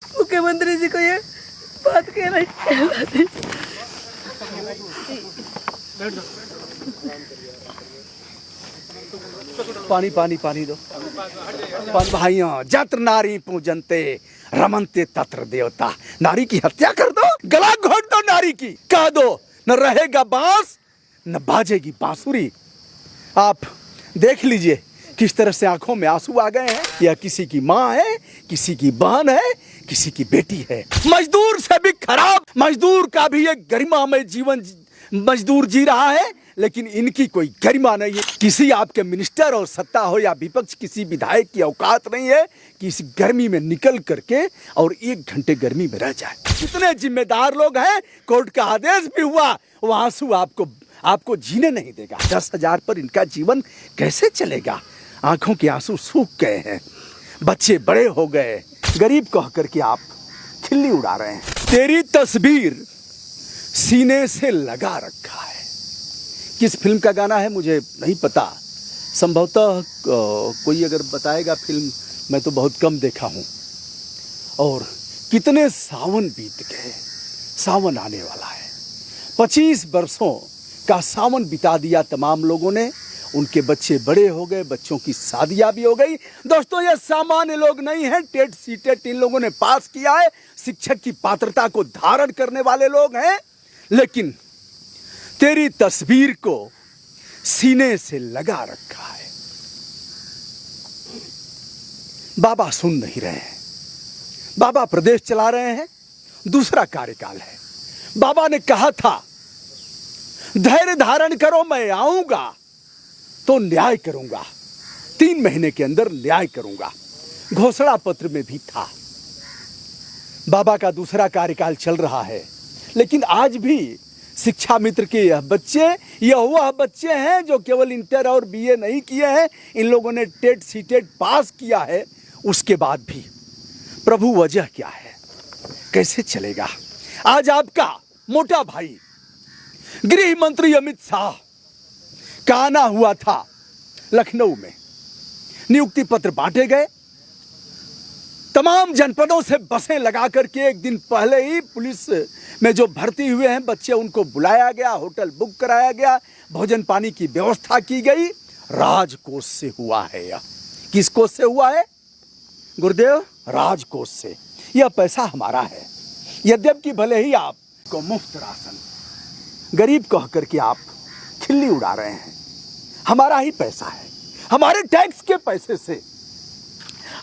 मुख्यमंत्री जी को ये बात कहना चाहिए। पानी पानी पानी दो। पानी भाइयों, जत्र नारी पूजनते रमनते तत्र देवता। नारी की हत्या कर दो, गला घोट दो नारी की, कह दो न रहेगा बांस न बाजेगी बांसुरी। आप देख लीजिए किस तरह से आंखों में आंसू आ गए हैं। यह किसी की माँ है, किसी की बहन है, किसी की बेटी है। मजदूर से भी खराब, मजदूर का भी एक गरिमामय जीवन मजदूर जी रहा है, लेकिन इनकी कोई गरिमा नहीं है। किसी आपके मिनिस्टर और सत्ता हो या विपक्ष, किसी विधायक की औकात नहीं है कि इस गर्मी में निकल करके और 1 घंटे गर्मी में रह जाए। कितने जिम्मेदार लोग हैं, कोर्ट का आदेश भी हुआ, वो आंसू आपको जीने नहीं देगा। 10,000 पर इनका जीवन कैसे चलेगा? आंखों के आंसू सूख गए हैं, बच्चे बड़े हो गए, गरीब कह करके आप खिल्ली उड़ा रहे हैं। तेरी तस्वीर सीने से लगा रखा है। किस फिल्म का गाना है मुझे नहीं पता, संभवतः कोई अगर बताएगा फिल्म, मैं तो बहुत कम देखा हूँ। और कितने सावन बीत गए, सावन आने वाला है। 25 वर्षों का सावन बिता दिया तमाम लोगों ने, उनके बच्चे बड़े हो गए, बच्चों की शादियां भी हो गई। दोस्तों, ये सामान्य लोग नहीं हैं। टेट सीटेट इन लोगों ने पास किया है, शिक्षक की पात्रता को धारण करने वाले लोग हैं, लेकिन तेरी तस्वीर को सीने से लगा रखा है। बाबा सुन नहीं रहे हैं। बाबा प्रदेश चला रहे हैं, दूसरा कार्यकाल है। बाबा ने कहा था धैर्य धारण करो, मैं आऊंगा तो न्याय करूंगा, 3 महीने के अंदर न्याय करूंगा। घोषणा पत्र में भी था। बाबा का दूसरा कार्यकाल चल रहा है, लेकिन आज भी शिक्षा मित्र के यह वह बच्चे हैं जो केवल इंटर और बीए नहीं किए हैं, इन लोगों ने टेट सीटेट पास किया है। उसके बाद भी प्रभु वजह क्या है, कैसे चलेगा? आज आपका मोटा भाई गृह मंत्री अमित शाह का आना हुआ था लखनऊ में, नियुक्ति पत्र बांटे गए, तमाम जनपदों से बसें लगा करके 1 दिन पहले ही पुलिस में जो भर्ती हुए हैं बच्चे, उनको बुलाया गया, होटल बुक कराया गया, भोजन पानी की व्यवस्था की गई। राजकोष से हुआ है यह। किस कोष से हुआ है गुरुदेव? राजकोष से। यह पैसा हमारा है। यद्यपि भले ही आपको मुफ्त राशन, गरीब कह करके आप खिल्ली उड़ा रहे हैं, हमारा ही पैसा है। हमारे टैक्स के पैसे से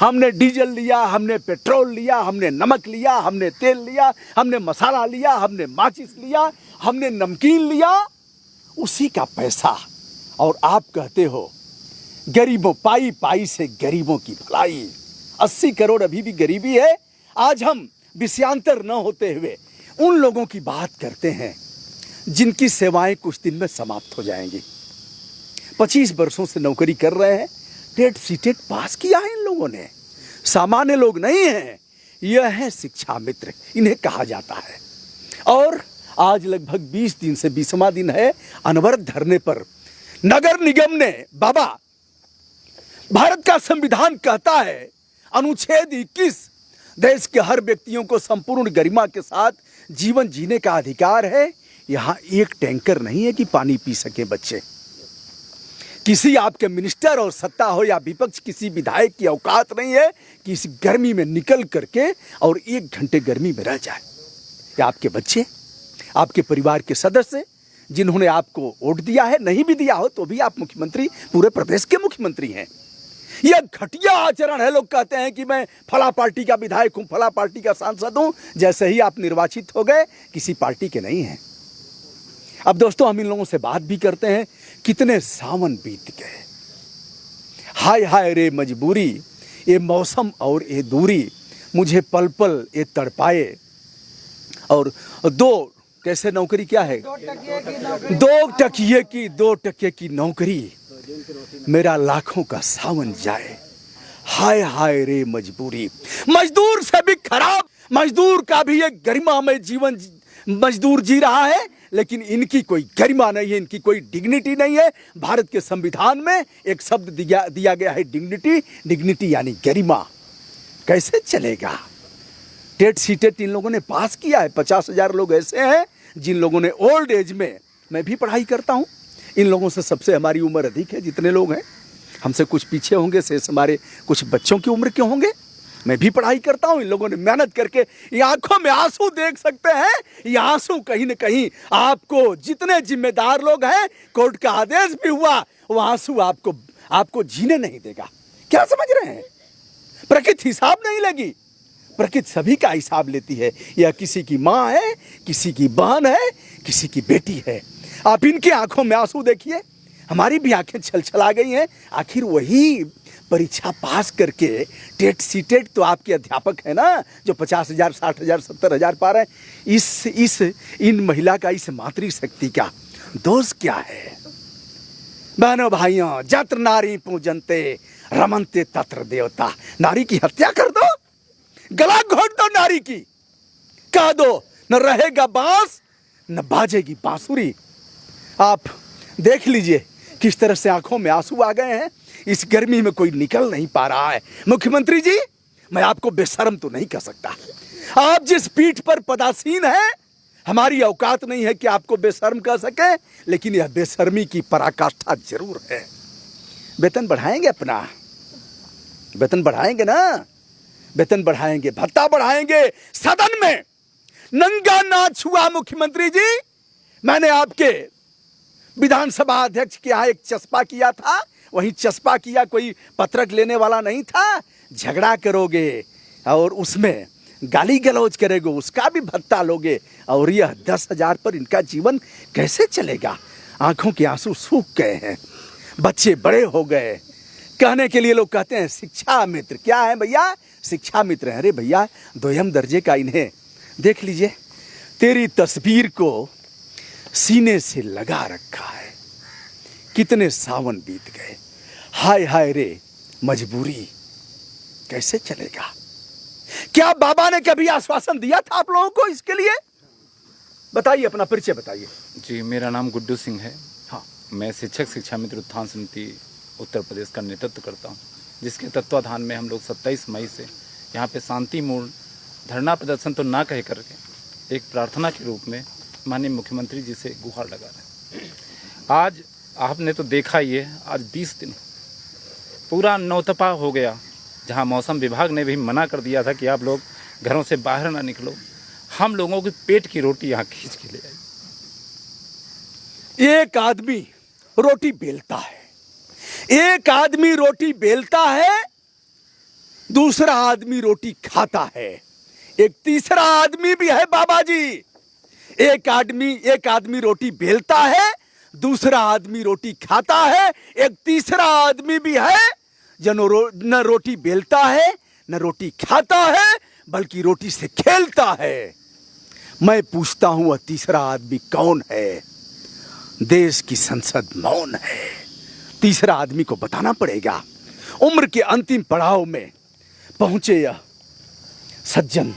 हमने डीजल लिया, हमने पेट्रोल लिया, हमने नमक लिया, हमने तेल लिया, हमने मसाला लिया, हमने माचिस लिया, हमने नमकीन लिया, उसी का पैसा। और आप कहते हो गरीबों, पाई पाई से गरीबों की भलाई। 80 करोड़ अभी भी गरीबी है। आज हम विषयांतर न होते हुए उन लोगों की बात करते हैं जिनकी सेवाएं कुछ दिन में समाप्त हो जाएंगी। 25 वर्षों से नौकरी कर रहे हैं, टेट सीटेट पास किया है इन लोगों ने। सामान्य लोग नहीं हैं, यह है शिक्षा मित्र, इन्हें कहा जाता है। और आज लगभग 20 दिन से 20वां दिन है अनवरत धरने पर। नगर निगम ने, बाबा, भारत का संविधान कहता है अनुच्छेद 21, देश के हर व्यक्तियों को संपूर्ण गरिमा के साथ जीवन जीने का अधिकार है। यहां एक टैंकर नहीं है कि पानी पी सके बच्चे। किसी आपके मिनिस्टर और सत्ता हो या विपक्ष, किसी विधायक की औकात नहीं है कि इस गर्मी में निकल करके और 1 घंटे गर्मी में रह जाए। या आपके बच्चे, आपके परिवार के सदस्य जिन्होंने आपको वोट दिया है, नहीं भी दिया हो तो भी आप मुख्यमंत्री, पूरे प्रदेश के मुख्यमंत्री हैं। यह घटिया आचरण है। लोग कहते हैं कि मैं फला पार्टी का विधायक हूं, फला पार्टी का सांसद हूं, जैसे ही आप निर्वाचित हो गए किसी पार्टी के नहीं हैं। अब दोस्तों, हम इन लोगों से बात भी करते हैं, कितने सावन बीत गए, हाय हाय रे मजबूरी, ये मौसम और ये दूरी, मुझे पल पल ये तड़पाए। और 2 कैसे नौकरी क्या है? 2 टकिए की नौकरी, मेरा लाखों का सावन जाए, हाय हाय रे मजबूरी। मजदूर से भी खराब, मजदूर का भी एक गरिमामय जीवन मजदूर जी रहा है, लेकिन इनकी कोई गरिमा नहीं है, इनकी कोई डिग्निटी नहीं है। भारत के संविधान में एक शब्द दिया गया है डिग्निटी, डिग्निटी यानी गरिमा। कैसे चलेगा? टेट सीटेट इन लोगों ने पास किया है। 50,000 लोग ऐसे हैं जिन लोगों ने ओल्ड एज में, मैं भी पढ़ाई करता हूँ, इन लोगों से सबसे हमारी उम्र अधिक है। जितने लोग हैं हमसे कुछ पीछे होंगे, से हमारे कुछ बच्चों की उम्र के होंगे। मैं भी पढ़ाई करता हूँ। इन लोगों ने मेहनत करके, ये आंखों में आंसू देख सकते हैं, ये आंसू कहीं न कहीं आपको, जितने जिम्मेदार लोग हैं, कोर्ट का आदेश भी हुआ, वो आंसू आपको जीने नहीं देगा। क्या समझ रहे हैं? प्रकृति हिसाब नहीं लेगी, प्रकृति सभी का हिसाब लेती है। यह किसी की माँ है, किसी की बहन है, किसी की बेटी है। आप इनकी आंखों में आंसू देखिए, हमारी भी आंखें छलछला गई हैं। आखिर वही परीक्षा पास करके टेट सीटेट तो आपके अध्यापक है ना, जो 50,000, 60,000, 70,000 पा रहे हैं। इन महिला का, इस मातृशक्ति का दोष क्या है? बहनों भाइयों, जत्र नारी पूजनते रमनते तत्र देवता। नारी की हत्या कर दो, गला घोट दो नारी की, कह दो न रहेगा बांस न बाजेगी बांसुरी। आप देख लीजिए किस तरह से आंखों में आंसू आ गए हैं। इस गर्मी में कोई निकल नहीं पा रहा है। मुख्यमंत्री जी, मैं आपको बेशर्म तो नहीं कह सकता। आप जिस पीठ पर पदासीन हैं, हमारी औकात नहीं है कि आपको बेशर्म कह सके, लेकिन यह बेशर्मी की पराकाष्ठा जरूर है। वेतन बढ़ाएंगे, अपना वेतन बढ़ाएंगे ना, वेतन बढ़ाएंगे, भत्ता बढ़ाएंगे। सदन में नंगा नाच हुआ मुख्यमंत्री जी। मैंने आपके विधानसभा अध्यक्ष के यहाँ एक चस्पा किया था, वहीं चस्पा किया, कोई पत्रक लेने वाला नहीं था। झगड़ा करोगे और उसमें गाली गलौज करेगो, उसका भी भत्ता लोगे, और यह 10,000 पर इनका जीवन कैसे चलेगा? आंखों के आंसू सूख गए हैं, बच्चे बड़े हो गए। कहने के लिए लोग कहते हैं शिक्षा मित्र। क्या है भैया? शिक्षा मित्र है। अरे भैया, 2ym दर्जे का इन्हें देख लीजिए, तेरी तस्वीर को सीने से लगा रखा है। कितने सावन बीत गए, हाय हाय रे मजबूरी, कैसे चलेगा? क्या बाबा ने कभी आश्वासन दिया था आप लोगों को इसके लिए? बताइए, अपना परिचय बताइए। जी, मेरा नाम गुड्डू सिंह है। हाँ, मैं शिक्षक शिक्षा मित्र उत्थान समिति उत्तर प्रदेश का नेतृत्व करता हूँ, जिसके तत्वाधान में हम लोग 27 मई से यहाँ पे शांतिपूर्ण धरना प्रदर्शन तो ना कह करके एक प्रार्थना के रूप में माननीय मुख्यमंत्री जी से गुहार लगा रहे हैं। आज आपने तो देखा ही है, आज 20 दिन पूरा नौतपा हो गया, जहाँ मौसम विभाग ने भी मना कर दिया था कि आप लोग घरों से बाहर ना निकलो। हम लोगों की पेट की रोटी यहाँ खींच के ले आई। एक आदमी रोटी बेलता है, एक आदमी रोटी बेलता है, दूसरा आदमी रोटी खाता है, एक तीसरा आदमी भी है बाबा जी। एक आदमी रोटी बेलता है, दूसरा आदमी रोटी खाता है, एक तीसरा आदमी भी है जो न रोटी बेलता है न रोटी खाता है, बल्कि रोटी से खेलता है। मैं पूछता हूं, वह तीसरा आदमी कौन है? देश की संसद मौन है। तीसरा आदमी को बताना पड़ेगा। उम्र के अंतिम पड़ाव में पहुंचे यह सज्जन,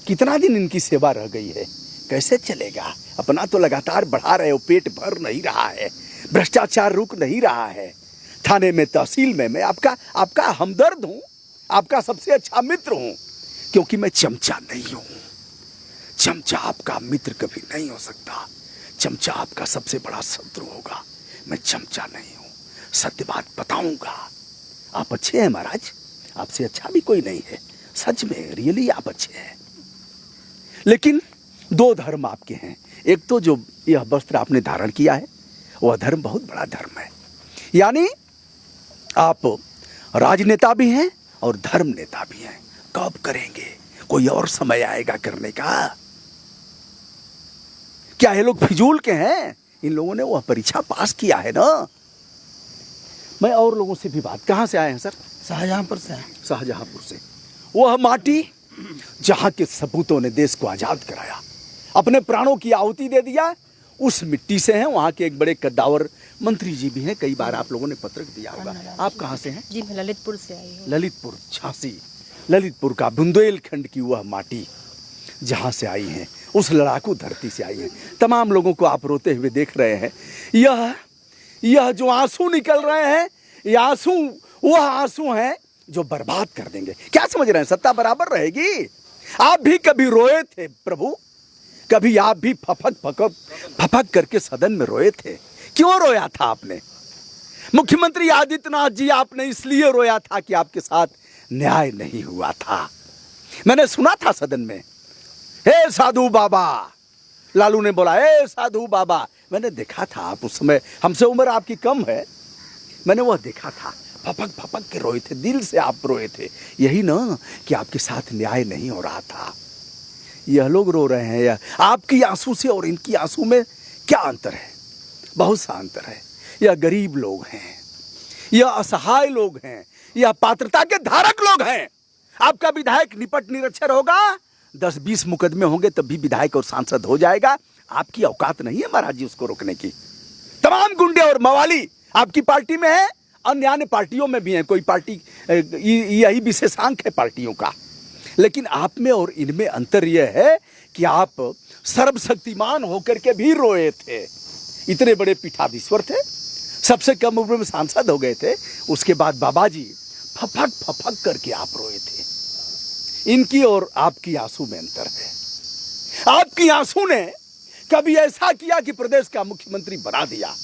कितना दिन इनकी सेवा रह गई है, कैसे चलेगा? अपना तो लगातार बढ़ा रहे हो, पेट भर नहीं रहा है, भ्रष्टाचार रुक नहीं रहा है। थाने में, तहसील में मैं आपका हमदर्द हूं, आपका सबसे अच्छा मित्र हूं, क्योंकि मैं चमचा नहीं हूं। चमचा आपका मित्र कभी नहीं हो सकता, चमचा आपका सबसे बड़ा शत्रु होगा। मैं चमचा नहीं हूं, सत्य बात बताऊंगा। आप अच्छे हैं महाराज, आपसे अच्छा भी कोई नहीं है, सच में रियली आप अच्छे हैं। लेकिन 2 धर्म आपके हैं। एक तो जो यह वस्त्र आपने धारण किया है, वह धर्म बहुत बड़ा धर्म है। यानी आप राजनेता भी हैं और धर्म नेता भी हैं। कब करेंगे? कोई और समय आएगा करने का। क्या ये लोग फिजूल के हैं? इन लोगों ने वह परीक्षा पास किया है ना। मैं और लोगों से भी बात, कहां से आए हैं सर? शाहजहांपुर से। शाहजहांपुर से। वह माटी जहां के सपूतों ने देश को आजाद कराया, अपने प्राणों की आहुति दे दिया, उस मिट्टी से हैं। वहाँ के एक बड़े कद्दावर मंत्री जी भी हैं, कई बार आप लोगों ने पत्रक दिया होगा। आप कहाँ से हैं? जी, मैं ललितपुर से आई हूँ। ललितपुर, झांसी, ललितपुर का बुंदेलखंड की वह माटी जहाँ से आई हैं, उस लड़ाकू धरती से आई हैं। तमाम लोगों को आप रोते हुए देख रहे हैं। यह जो आंसू निकल रहे हैं, ये आंसू वह आंसू हैं जो बर्बाद कर देंगे। क्या समझ रहे हैं? सत्ता बराबर रहेगी, आप भी कभी रोए थे प्रभु, कभी आप भी फपक करके सदन में रोए थे। क्यों रोया था आपने? मुख्यमंत्री आदित्यनाथ जी, आपने इसलिए रोया था कि आपके साथ न्याय नहीं हुआ था। मैंने सुना था सदन में, हे साधु बाबा, लालू ने बोला हे साधु बाबा। मैंने देखा था, आप उस समय, हमसे उम्र आपकी कम है, मैंने वह देखा था, फपक के रोए थे, दिल से आप रोए थे। यही ना कि आपके साथ न्याय नहीं हो रहा था। यह लोग रो रहे हैं, या आपकी आंसू से और इनकी आंसू में क्या अंतर है? बहुत सा अंतर है। यह गरीब लोग हैं, यह असहाय लोग हैं, यह पात्रता के धारक लोग हैं। आपका विधायक निपट निरक्षर होगा, 10-20 मुकदमे होंगे तब भी विधायक और सांसद हो जाएगा। आपकी औकात नहीं है महाराज जी उसको रोकने की। तमाम गुंडे और मवाली आपकी पार्टी में है, अन्य अन्य पार्टियों में भी है। कोई पार्टी, यही विशेषांक है पार्टियों का। लेकिन आप में और इनमें अंतर यह है कि आप सर्वशक्तिमान होकर के भी रोए थे। इतने बड़े पीठाधीश्वर थे, सबसे कम उम्र में सांसद हो गए थे, उसके बाद बाबा जी फपक करके आप रोए थे। इनकी और आपकी आंसू में अंतर है। आपकी आंसू ने कभी ऐसा किया कि प्रदेश का मुख्यमंत्री बना दिया,